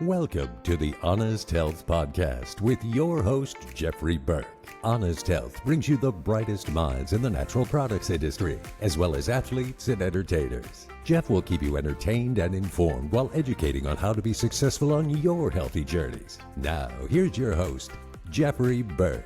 Welcome to the Honest Health Podcast with your host, Jeffrey Burke. Honest Health brings you the brightest minds in the natural products industry, as well as athletes and entertainers. Jeff will keep you entertained and informed while educating on how to be successful on your healthy journeys. Now, here's your host, Jeffrey Burke.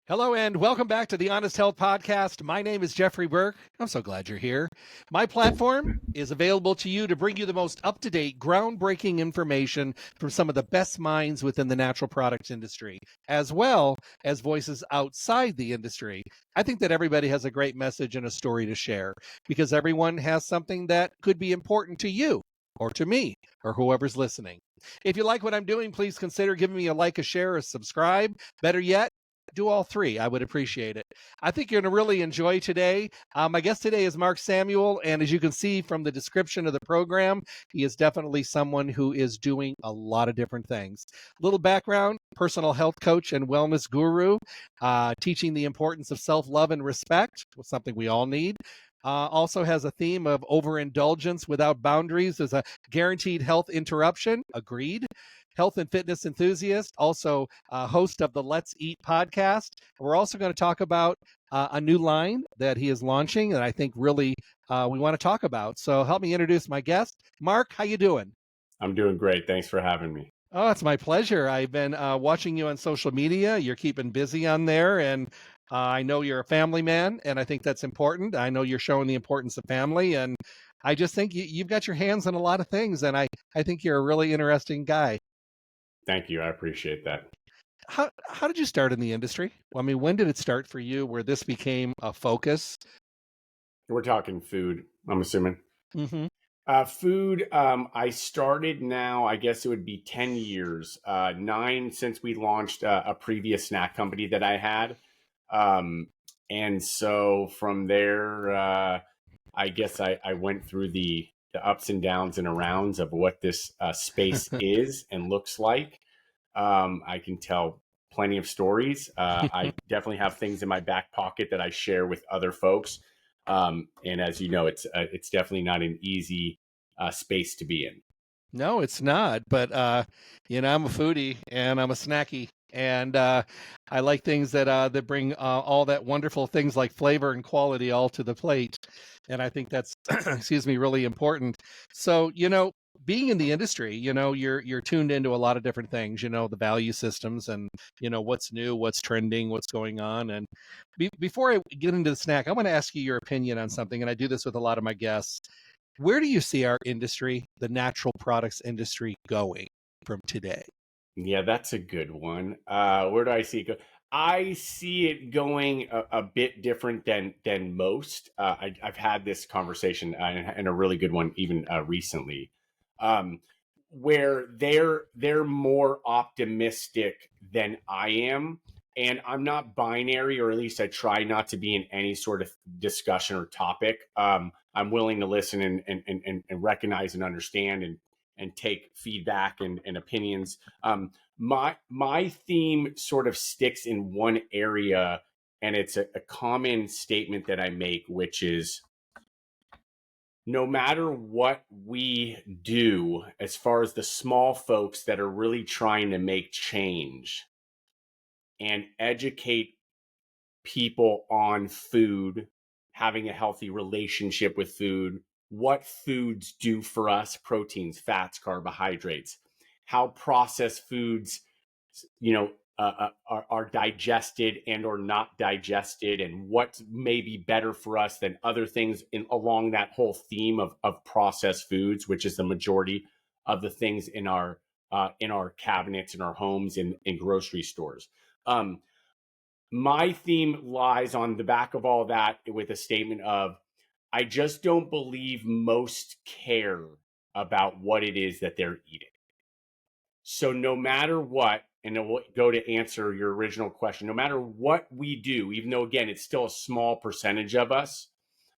Hello and welcome back to the Honest Health Podcast. My name is Jeffrey Burke. I'm so glad you're here. My platform is available to you to bring you the most up-to-date, groundbreaking information from some of the best minds within the natural products industry, as well as voices outside the industry. I think that everybody has a great message and a story to share because everyone has something that could be important to you or to me or whoever's listening. If you like what I'm doing, please consider giving me a like, a share, or subscribe. Better yet, do all three. I would appreciate it. I think you're going to really enjoy today. My guest today is Mark Samuel, and as you can see from the description of the program, he is definitely someone who is doing a lot of different things. Little background: personal health coach and wellness guru, teaching the importance of self-love and respect, something we all need. Also has a theme of overindulgence without boundaries. There's a guaranteed health interruption. Agreed. Health and fitness enthusiast, also host of the Let's Eat podcast. We're also going to talk about a new line that he is launching that I think really we want to talk about. So help me introduce my guest. Mark, how you doing? I'm doing great. Thanks for having me. Oh, it's my pleasure. I've been watching you on social media. You're keeping busy on there, and I know you're a family man, and I think that's important. I know you're showing the importance of family, and I just think you've got your hands on a lot of things, and I think you're a really interesting guy. Thank you. I appreciate that. How did you start in the industry? I mean, when did it start for you where this became a focus? We're talking food, I'm assuming. Mm-hmm. Food, I started now, I guess it would be 10 years, 9 since we launched a previous snack company that I had. And so from there, I guess I went through the ups and downs and arounds of what this space is and looks like. I can tell plenty of stories. I definitely have things in my back pocket that I share with other folks. And as you know, it's definitely not an easy space to be in. No, it's not. But, I'm a foodie and I'm a snacky. And I like things that bring all that wonderful things like flavor and quality all to the plate. And I think that's, excuse me, really important. So, being in the industry, you're tuned into a lot of different things, the value systems and, what's new, what's trending, what's going on. And before I get into the snack, I want to ask you your opinion on something. And I do this with a lot of my guests. Where do you see our industry, the natural products industry, going from today? Yeah, that's a good one. Where do I see it go? I see it going a bit different than most. I've had this conversation and a really good one even recently, where they're more optimistic than I am, and I'm not binary, or at least I try not to be in any sort of discussion or topic. I'm willing to listen and recognize and understand and take feedback and opinions. My theme sort of sticks in one area, and it's a common statement that I make, which is no matter what we do, as far as the small folks that are really trying to make change and educate people on food, having a healthy relationship with food, what foods do for us: proteins, fats, carbohydrates, how processed foods, are digested and or not digested, and what may be better for us than other things along that whole theme of processed foods, which is the majority of the things in our cabinets, in our homes, in grocery stores. My theme lies on the back of all that with a statement of, I just don't believe most care about what it is that they're eating. So no matter what, and then we'll go to answer your original question, no matter what we do, even though, again, it's still a small percentage of us,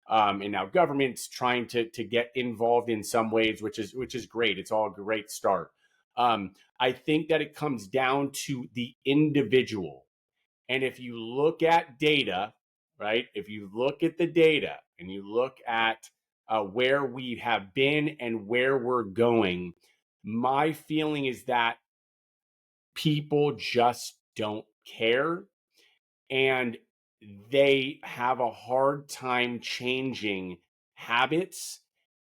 and now government's trying to get involved in some ways, which is great. It's all a great start. I think that it comes down to the individual. And if you look at data, right, if you look at the data and you look at where we have been and where we're going, My feeling is that people just don't care, and they have a hard time changing habits.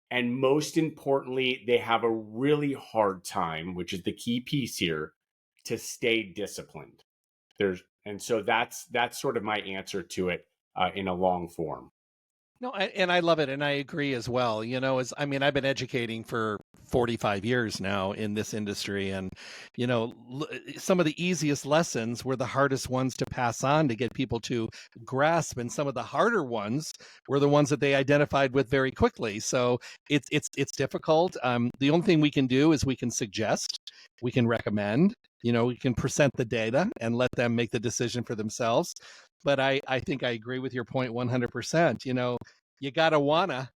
And most importantly, they have a really hard time, which is the key piece here, to stay disciplined. And so that's sort of my answer to it in a long form. No, and I love it, and I agree as well. I've been educating for 45 years now in this industry, and some of the easiest lessons were the hardest ones to pass on to get people to grasp, and some of the harder ones were the ones that they identified with very quickly. So it's difficult. The only thing we can do is we can suggest, we can recommend, we can present the data and let them make the decision for themselves. But I think I agree with your point 100%. You gotta wanna,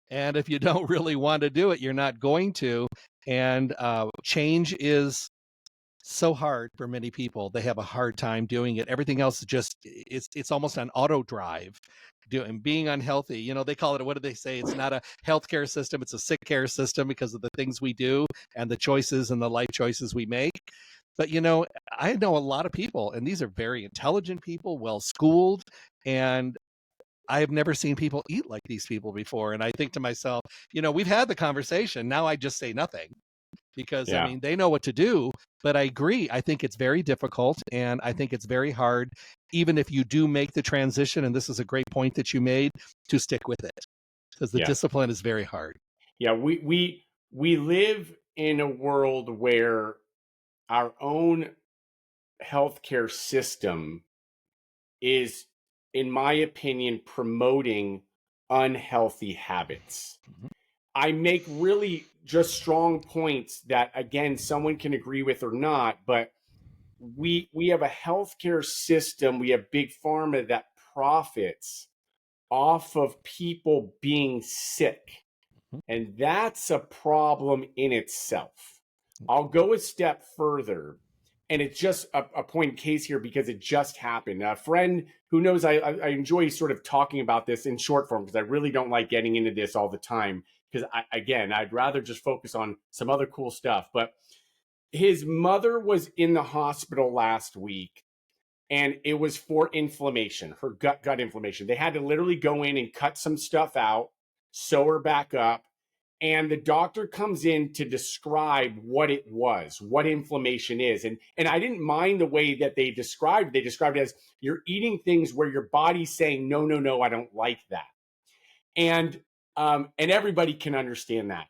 and if you don't really want to do it, you're not going to. And change is so hard for many people. They have a hard time doing it. Everything else is just it's almost on auto drive. Being unhealthy, they call it, what do they say? It's not a healthcare system, it's a sick care system because of the things we do and the choices and the life choices we make. But I know a lot of people, and these are very intelligent people, well schooled, and I have never seen people eat like these people before. And I think to myself, we've had the conversation. Now I just say nothing because Yeah. they know what to do. But I agree. I think it's very difficult, and I think it's very hard, even if you do make the transition. And this is a great point that you made, to stick with it, because the Yeah. discipline is very hard. Yeah. We live in a world where our own healthcare system is, in my opinion, promoting unhealthy habits. Mhm. I make really just strong points that, again, someone can agree with or not, but we have a healthcare system, we have big pharma that profits off of people being sick. Mhm. And that's a problem in itself. I'll go a step further, and it's just a point case here because it just happened. A friend who knows I enjoy sort of talking about this in short form because I really don't like getting into this all the time because, I'd rather just focus on some other cool stuff. But his mother was in the hospital last week, and it was for inflammation, her gut inflammation. They had to literally go in and cut some stuff out, sew her back up, and the doctor comes in to describe what it was, what inflammation is. And I didn't mind the way that they described it. They described it as, you're eating things where your body's saying, no, no, no, I don't like that. And everybody can understand that.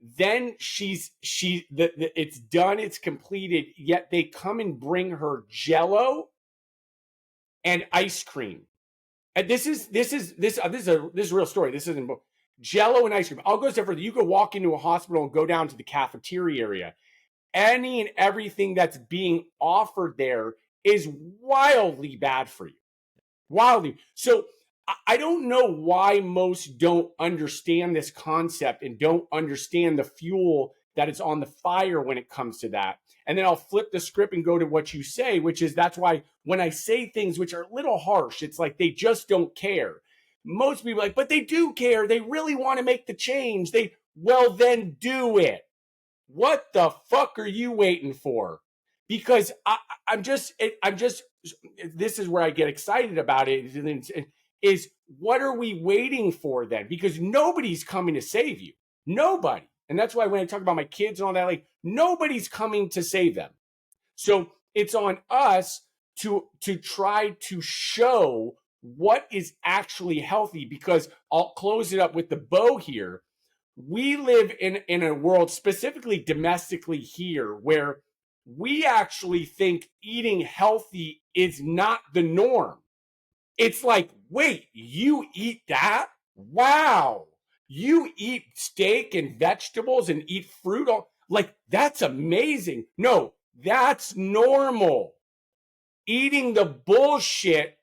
Then it's done, it's completed, yet they come and bring her Jello and ice cream. And this is a real story. This isn't Jello and ice cream. I'll go a step further. You could walk into a hospital and go down to the cafeteria area. Any and everything that's being offered there is wildly bad for you. Wildly. So I don't know why most don't understand this concept and don't understand the fuel that is on the fire when it comes to that. And then I'll flip the script and go to what you say, which is, that's why when I say things which are a little harsh, it's like they just don't care. Most people are like, but they do care. They really want to make the change. Well, then do it. What the fuck are you waiting for? Because I'm just, this is where I get excited about it, is what are we waiting for then? Because nobody's coming to save you. Nobody. And that's why when I talk about my kids and all that, like, nobody's coming to save them. So it's on us to try to show what is actually healthy, because I'll close it up with the bow here. We live in a world, specifically domestically here, where we actually think eating healthy is not the norm. It's like, wait, you eat that? Wow. You eat steak and vegetables and eat fruit? Like, that's amazing. No, that's normal. Eating the bullshit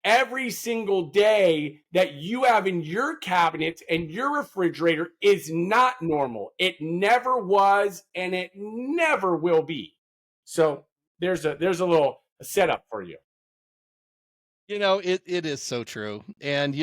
every single day that you have in your cabinet and your refrigerator is not normal. It never was, and it never will be. So there's a little setup for you. It is so true. And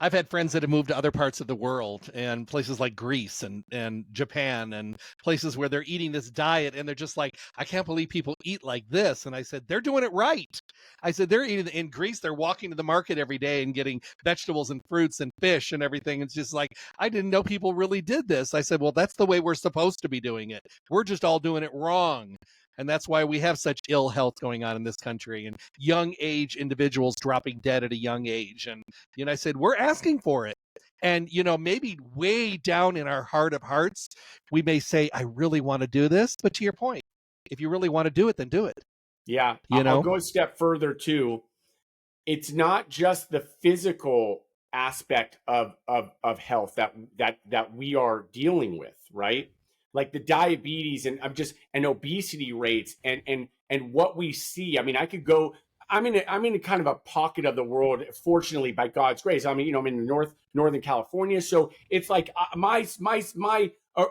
I've had friends that have moved to other parts of the world and places like Greece and Japan and places where they're eating this diet and they're just like, I can't believe people eat like this. And I said, they're doing it right. I said, they're eating in Greece, they're walking to the market every day and getting vegetables and fruits and fish and everything. It's just like, I didn't know people really did this. I said, well, that's the way we're supposed to be doing it. We're just all doing it wrong. And that's why we have such ill health going on in this country and young age individuals dropping dead at a young age. And, I said, we're asking for it. And, maybe way down in our heart of hearts, we may say, I really want to do this. But to your point, if you really want to do it, then do it. Yeah. You know? I'll go a step further too. It's not just the physical aspect of health that we are dealing with, right? Like the diabetes and and obesity rates and what we see. I mean, I could go. I'm in a kind of a pocket of the world, fortunately, by God's grace. I mean, I'm in Northern California, so it's like my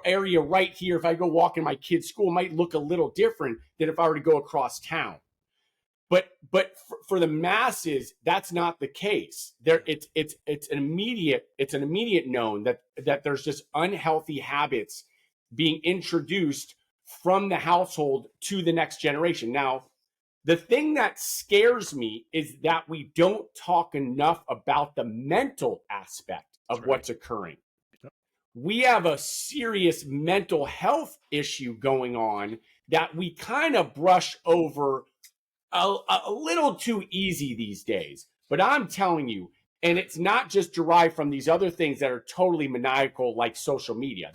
area right here. If I go walk in my kid's school, might look a little different than if I were to go across town. But for the masses, that's not the case. It's an immediate known that there's just unhealthy habits being introduced from the household to the next generation. Now, the thing that scares me is that we don't talk enough about the mental aspect of what's occurring. We have a serious mental health issue going on that we kind of brush over a little too easy these days. But I'm telling you, and it's not just derived from these other things that are totally maniacal, like social media.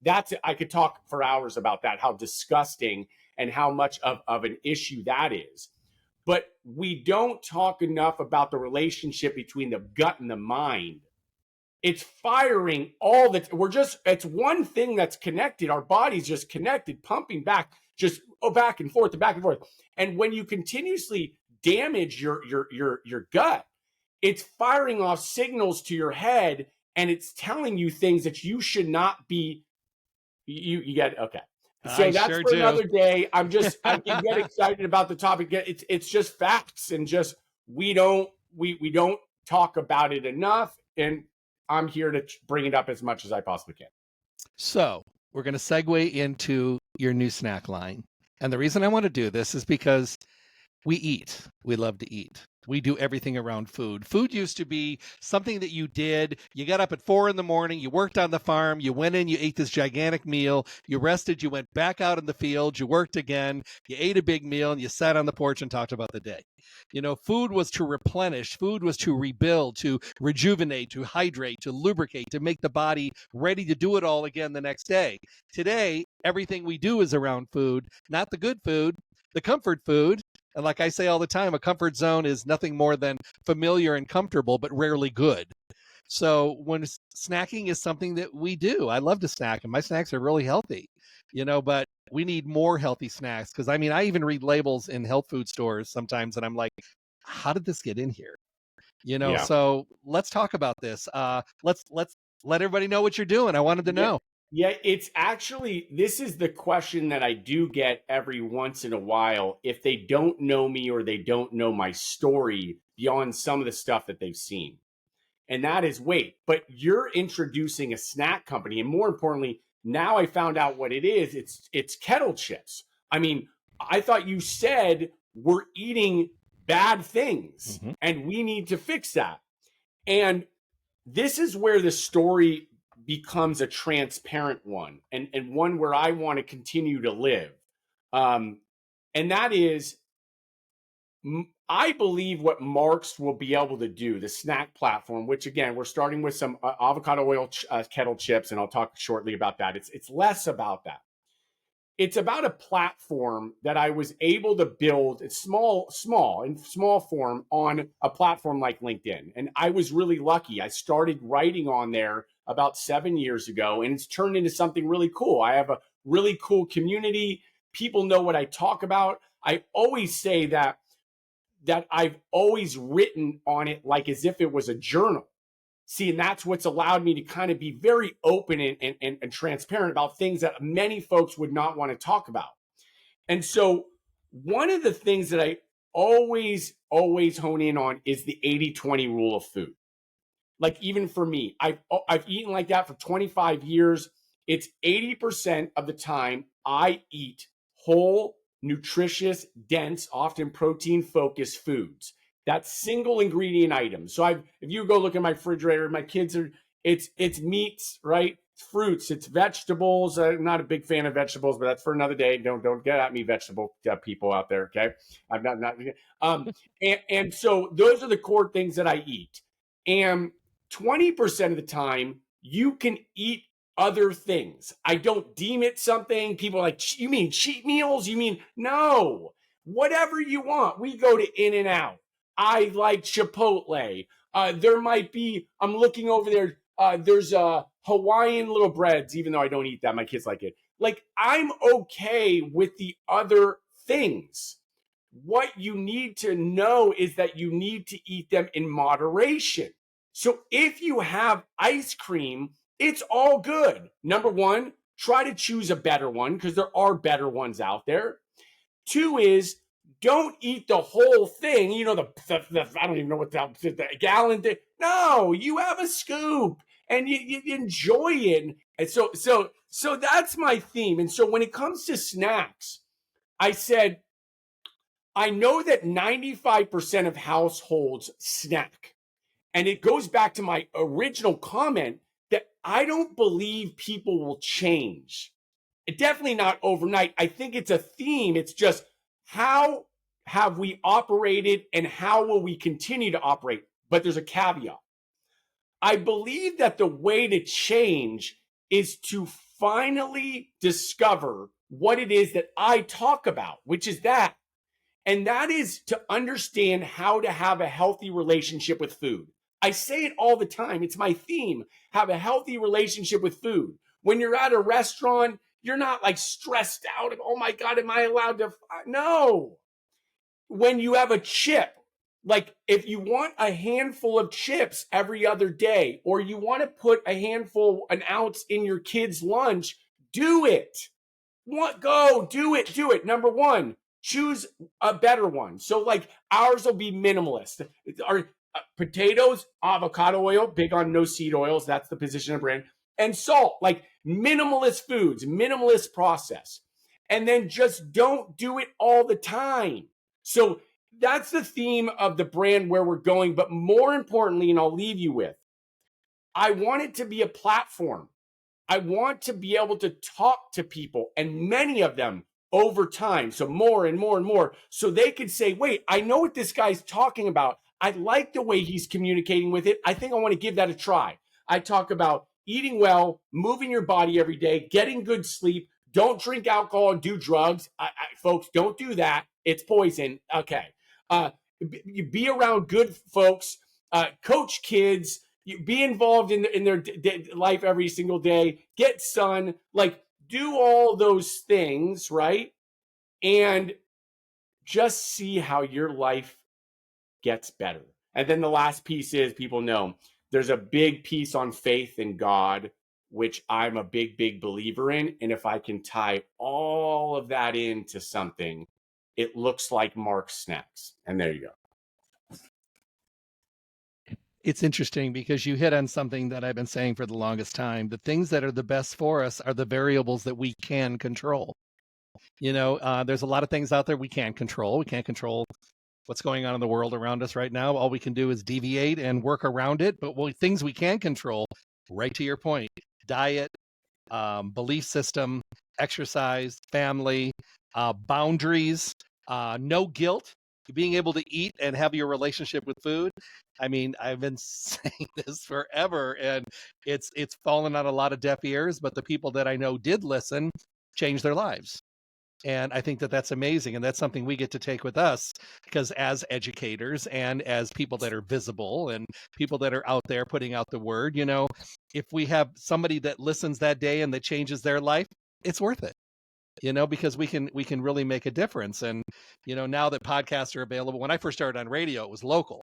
That's I could talk for hours about that, how disgusting and how much of an issue that is. But we don't talk enough about the relationship between the gut and the mind. It's firing all that. It's one thing that's connected. Our body's just connected, pumping back, just back and forth, back and forth. And when you continuously damage your gut, it's firing off signals to your head and it's telling you things that you should not be. You get okay. So that's sure for another day. I get excited about the topic. It's just facts and just we don't talk about it enough. And I'm here to bring it up as much as I possibly can. So we're going to segue into your new snack line. And the reason I want to do this is because we eat. We love to eat. We do everything around food. Food used to be something that you did. You got up at 4 a.m, you worked on the farm, you went in, you ate this gigantic meal, you rested, you went back out in the field, you worked again, you ate a big meal, and you sat on the porch and talked about the day. Food was to replenish, food was to rebuild, to rejuvenate, to hydrate, to lubricate, to make the body ready to do it all again the next day. Today, everything we do is around food, not the good food, the comfort food. And like I say all the time, a comfort zone is nothing more than familiar and comfortable, but rarely good. So when snacking is something that we do, I love to snack, and my snacks are really healthy, but we need more healthy snacks. Because I even read labels in health food stores sometimes, and I'm like, how did this get in here? Yeah. So let's talk about this. Let's let everybody know what you're doing. I wanted to know. Yeah, it's actually, this is the question that I do get every once in a while if they don't know me or they don't know my story beyond some of the stuff that they've seen. And that is, wait, but you're introducing a snack company. And more importantly, now I found out what it is. It's kettle chips. I mean, I thought you said we're eating bad things and we need to fix that. And this is where the story becomes a transparent one and one where I want to continue to live. And that is, I believe what Marks will be able to do, the snack platform, which again, we're starting with some avocado oil kettle chips, and I'll talk shortly about that. It's less about that. It's about a platform that I was able to build. It's small form on a platform like LinkedIn. And I was really lucky. I started writing on there about 7 years ago, and it's turned into something really cool. I have a really cool community. People know what I talk about. I always say that I've always written on it like as if it was a journal. See, and that's what's allowed me to kind of be very open and transparent about things that many folks would not want to talk about. And so one of the things that I always hone in on is the 80-20 rule of food. Like, even for me, I've eaten like that for 25 years. It's 80% of the time I eat whole, nutritious, dense, often protein-focused foods. That's single ingredient items. So if you go look at my refrigerator, my kids are, it's meats, right? It's fruits, it's vegetables. I'm not a big fan of vegetables, but that's for another day. Don't get at me, vegetable people out there, okay? I'm not. And so those are the core things that I eat. And 20% of the time, you can eat other things. I don't deem it something. People are like, you mean cheat meals? You mean, no, whatever you want. We go to In-N-Out. I like Chipotle. There might be, I'm looking over there. There's Hawaiian little breads, even though I don't eat that. My kids like it. Like, I'm okay with the other things. What you need to know is that you need to eat them in moderation. So if you have ice cream, it's all good. Number one, try to choose a better one because there are better ones out there. Two is, don't eat the whole thing. You know, the I don't even know what the gallon thing. No, you have a scoop and you enjoy it. And so that's my theme. And so when it comes to snacks, I said, I know that 95% of households snack. And it goes back to my original comment that I don't believe people will change. Definitely not overnight. I think it's a theme. It's just, how have we operated and how will we continue to operate? But there's a caveat. I believe that the way to change is to finally discover what it is that I talk about, which is that. And that is to understand how to have a healthy relationship with food. I say it all the time. It's my theme. Have a healthy relationship with food. When you're at a restaurant, you're not like stressed out. Oh my God, am I allowed to? No. When you have a chip, like if you want a handful of chips every other day, or you want to put an ounce in your kid's lunch, do it. Go do it. Number one, choose a better one. So like ours will be minimalist. Our potatoes, avocado oil, big on no seed oils. That's the position of brand. And salt, like minimalist foods, minimalist process. And then just don't do it all the time. So that's the theme of the brand where we're going. But more importantly, and I'll leave you with, I want it to be a platform. I want to be able to talk to people, and many of them over time. So more and more and more. So they could say, wait, I know what this guy's talking about. I like the way he's communicating with it. I think I want to give that a try. I talk about eating well, moving your body every day, getting good sleep. Don't drink alcohol and do drugs. Folks, don't do that. It's poison. Okay. Be around good folks, coach kids, you be involved in their life every single day, get sun, like do all those things, right? And just see how your life gets better. And then the last piece is, people know there's a big piece on faith in God, which I'm a big believer in. And if I can tie all of that into something, it looks like Mark's Snacks. And there you go. It's interesting because you hit on something that I've been saying for the longest time. The things that are the best for us are the variables that we can control. You know, there's a lot of things out there we can't control. We can't control what's going on in the world around us right now. All we can do is deviate and work around it. But things we can control, right to your point, diet, belief system, exercise, family, boundaries, no guilt, being able to eat and have your relationship with food. I mean, I've been saying this forever, and it's fallen on a lot of deaf ears, but the people that I know did listen changed their lives. And I think that that's amazing. And that's something we get to take with us, because as educators and as people that are visible and people that are out there putting out the word, you know, if we have somebody that listens that day and that changes their life, it's worth it. You know, because we can really make a difference. And, you know, now that podcasts are available, when I first started on radio, it was local.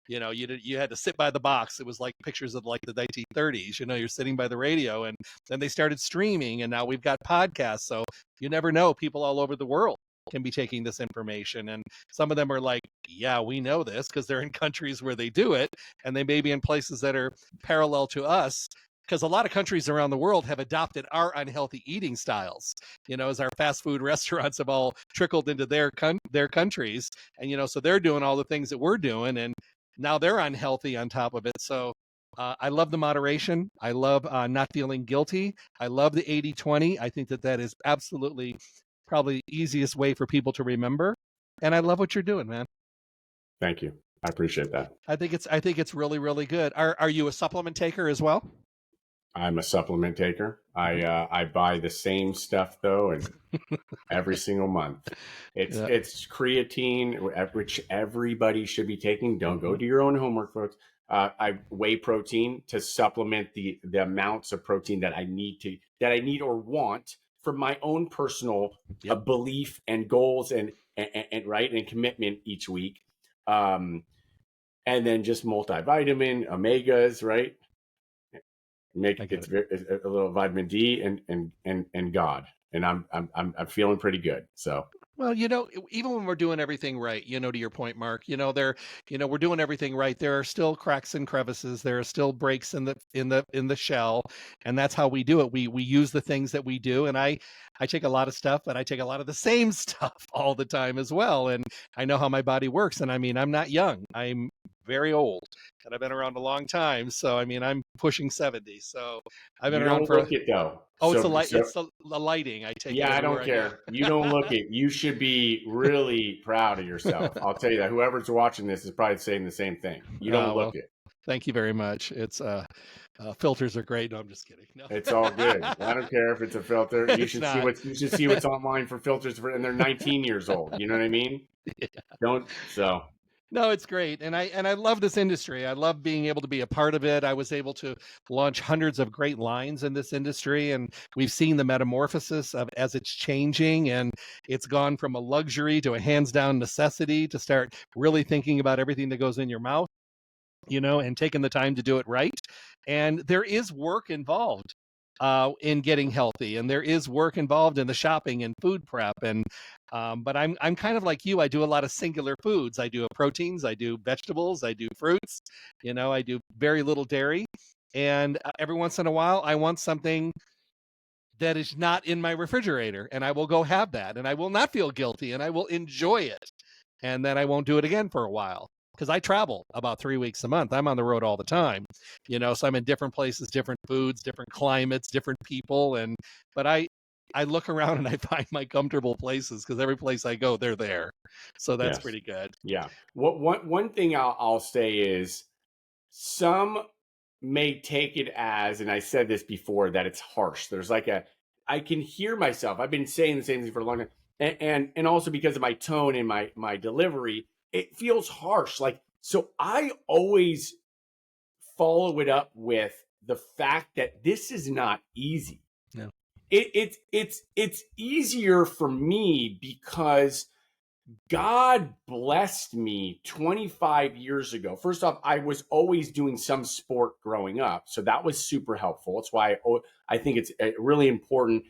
You know, you had to sit by the box. It was like pictures of like the 1930s. You know, you're sitting by the radio, and then they started streaming, and now we've got podcasts. So you never know, people all over the world can be taking this information. And some of them are like, yeah, we know this because they're in countries where they do it, and they may be in places that are parallel to us, because a lot of countries around the world have adopted our unhealthy eating styles, as our fast food restaurants have all trickled into their countries. And, so they're doing all the things that we're doing, and now they're unhealthy on top of it. So I love the moderation. I love not feeling guilty. I love the 80-20. I think that is absolutely probably the easiest way for people to remember. And I love what you're doing, man. Thank you. I appreciate that. I think it's really, really good. Are you a supplement taker as well? I'm a supplement taker. I buy the same stuff though, and every single month. It's creatine, which everybody should be taking. Don't go do your own homework, folks. I whey protein to supplement the amounts of protein that I need or want for my own personal belief and goals and commitment each week. And then just multivitamin, omegas, right? Make it a little vitamin D and God, and I'm feeling pretty good. So, well, even when we're doing everything right, to your point, Mark, we're doing everything right. There are still cracks and crevices. There are still breaks in the shell, and that's how we do it. We use the things that we do, and I take a lot of stuff, but I take a lot of the same stuff all the time as well. And I know how my body works. And I mean, I'm not young. I'm very old, and I've been around a long time. So I mean, I'm pushing 70. So I've been around for. Look it though. Oh, it's the lighting. I take. Yeah, I don't care. You don't look it. You should be really proud of yourself. I'll tell you that. Whoever's watching this is probably saying the same thing. You don't look it. Thank you very much. It's filters are great. No, I'm just kidding. No. It's all good. I don't care if it's a filter. You should see what's online for filters and they're 19 years old. You know what I mean? Yeah. No, it's great. And I love this industry. I love being able to be a part of it. I was able to launch hundreds of great lines in this industry, and we've seen the metamorphosis of as it's changing, and it's gone from a luxury to a hands down necessity to start really thinking about everything that goes in your mouth, and taking the time to do it right. And there is work involved in getting healthy, and there is work involved in the shopping and food prep. And but I'm kind of like you. I do a lot of singular foods. I do proteins, I do vegetables, I do fruits, I do very little dairy. And every once in a while, I want something that is not in my refrigerator, and I will go have that, and I will not feel guilty, and I will enjoy it. And then I won't do it again for a while, because I travel about 3 weeks a month. I'm on the road all the time, so I'm in different places, different foods, different climates, different people. But I look around and I find my comfortable places, because every place I go, they're there. So that's pretty good. Yeah. One thing I'll say is some may take it as, and I said this before, that it's harsh. There's I can hear myself. I've been saying the same thing for a long time. And also because of my tone and my delivery, it feels harsh. So I always follow it up with the fact that this is not easy. No. It's easier for me because God blessed me 25 years ago. First off, I was always doing some sport growing up, so that was super helpful. That's why I think it's really important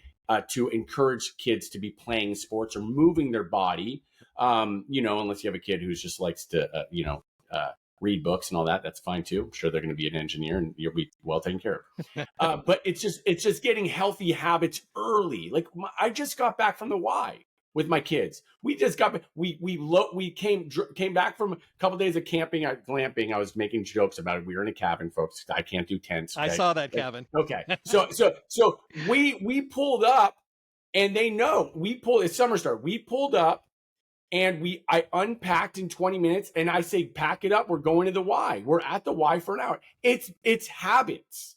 to encourage kids to be playing sports or moving their body. Unless you have a kid who just likes to, read books and all that, that's fine too. I'm sure they're going to be an engineer and you'll be well taken care of. But it's just getting healthy habits early. I just got back from the Y with my kids. We just got, we came back from a couple of days of glamping. I was making jokes about it. We were in a cabin, folks. I can't do tents. Okay? I saw that cabin. Okay. So we pulled up, and they know it's summer start. We pulled up, and I unpacked in 20 minutes, and I say, pack it up. We're going to the Y. We're at the Y for an hour. It's habits.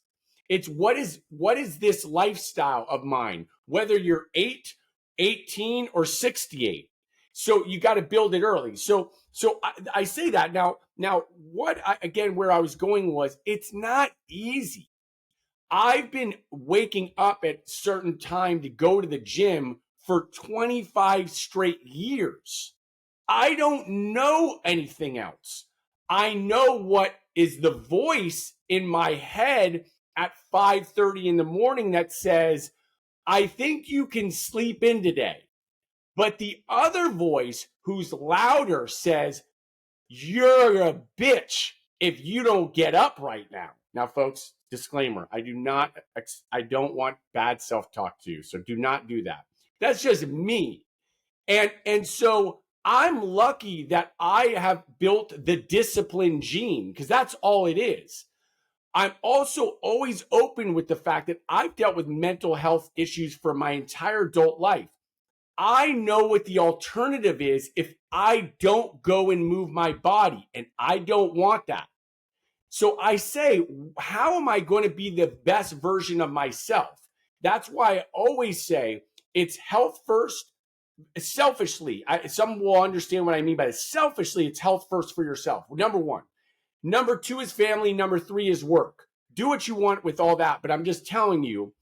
It's what is this lifestyle of mine, whether you're 8, 18, or 68. So you got to build it early. So I say that now where I was going was, it's not easy. I've been waking up at certain time to go to the gym for 25 straight years. I don't know anything else. I know what is the voice in my head at 5:30 in the morning that says, I think you can sleep in today. But the other voice who's louder says, you're a bitch if you don't get up right now. Now, folks, disclaimer, I don't want bad self-talk to you, so do not do that. That's just me. And so I'm lucky that I have built the discipline gene, because that's all it is. I'm also always open with the fact that I've dealt with mental health issues for my entire adult life. I know what the alternative is if I don't go and move my body, and I don't want that. So I say, how am I going to be the best version of myself? That's why I always say it's health first. Selfishly, some will understand what I mean by it. Selfishly, it's health first for yourself. Number one. Number two is family. Number three is work. Do what you want with all that. But I'm just telling you,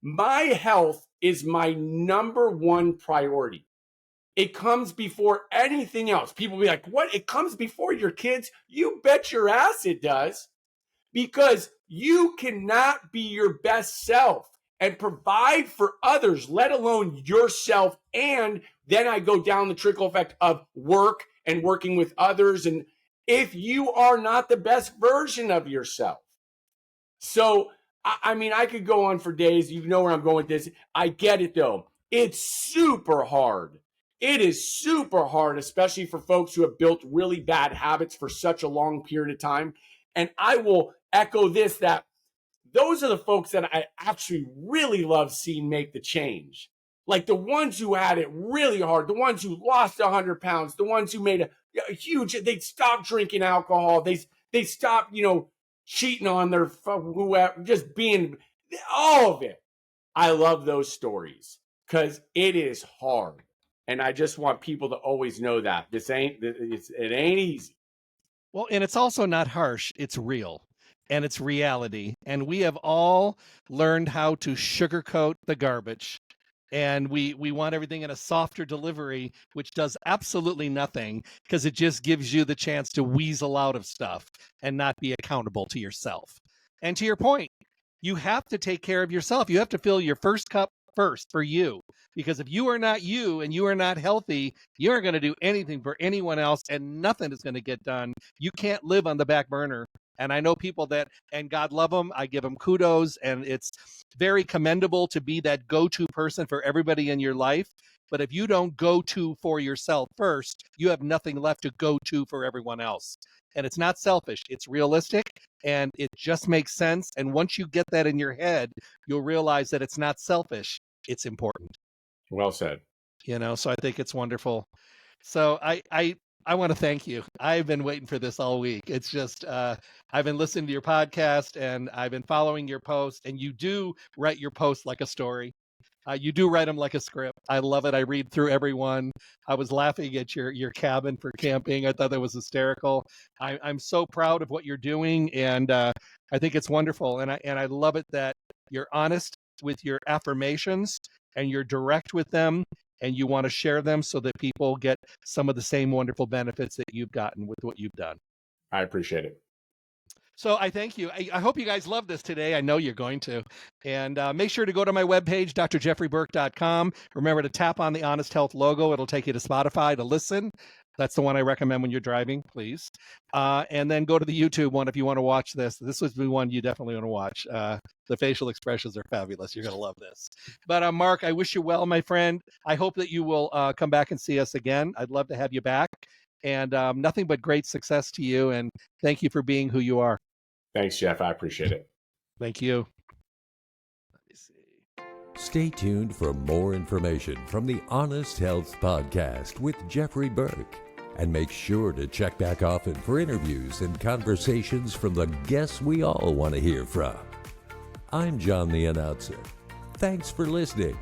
my health is my number one priority. It comes before anything else. People be like, what? It comes before your kids? You bet your ass it does. Because you cannot be your best self and provide for others, let alone yourself. And then I go down the trickle effect of work and working with others. And if you are not the best version of yourself. So, I mean, I could go on for days. You know where I'm going with this. I get it, though. It's super hard. It is super hard, especially for folks who have built really bad habits for such a long period of time. And I will echo this, that those are the folks that I actually really love seeing make the change. Like the ones who had it really hard, the ones who lost 100 pounds, the ones who made a huge, they stopped drinking alcohol. They stopped, cheating on their, whoever, just being, all of it. I love those stories because it is hard. And I just want people to always know that it ain't easy. Well, and it's also not harsh. It's real. And it's reality. And we have all learned how to sugarcoat the garbage. And we want everything in a softer delivery, which does absolutely nothing because it just gives you the chance to weasel out of stuff and not be accountable to yourself. And to your point, you have to take care of yourself. You have to fill your first cup first for you. Because if you are not you and you are not healthy, you aren't going to do anything for anyone else and nothing is going to get done. You can't live on the back burner. And I know people that, and God love them, I give them kudos, and it's very commendable to be that go-to person for everybody in your life. But if you don't go to for yourself first, you have nothing left to go to for everyone else. And it's not selfish, it's realistic, and it just makes sense. And once you get that in your head, you'll realize that it's not selfish, it's important. Well said. So I think it's wonderful. So I want to thank you. I've been waiting for this all week. It's just, I've been listening to your podcast and I've been following your posts, and you do write your posts like a story. You do write them like a script. I love it. I read through every one. I was laughing at your cabin for camping. I thought that was hysterical. I'm so proud of what you're doing, and I think it's wonderful. And I love it that you're honest with your affirmations and you're direct with them, and you want to share them so that people get some of the same wonderful benefits that you've gotten with what you've done. I appreciate it. So I thank you. I hope you guys love this today. I know you're going to. And make sure to go to my webpage, drjeffreyburke.com. Remember to tap on the Honest Health logo. It'll take you to Spotify to listen. That's the one I recommend when you're driving, please. And then go to the YouTube one if you want to watch this. This was the one you definitely want to watch. The facial expressions are fabulous. You're going to love this. But Mark, I wish you well, my friend. I hope that you will come back and see us again. I'd love to have you back. And nothing but great success to you. And thank you for being who you are. Thanks, Jeff. I appreciate it. Thank you. Let me see. Stay tuned for more information from the Honest Health Podcast with Jeffrey Burke. And make sure to check back often for interviews and conversations from the guests we all want to hear from. I'm John the Announcer. Thanks for listening.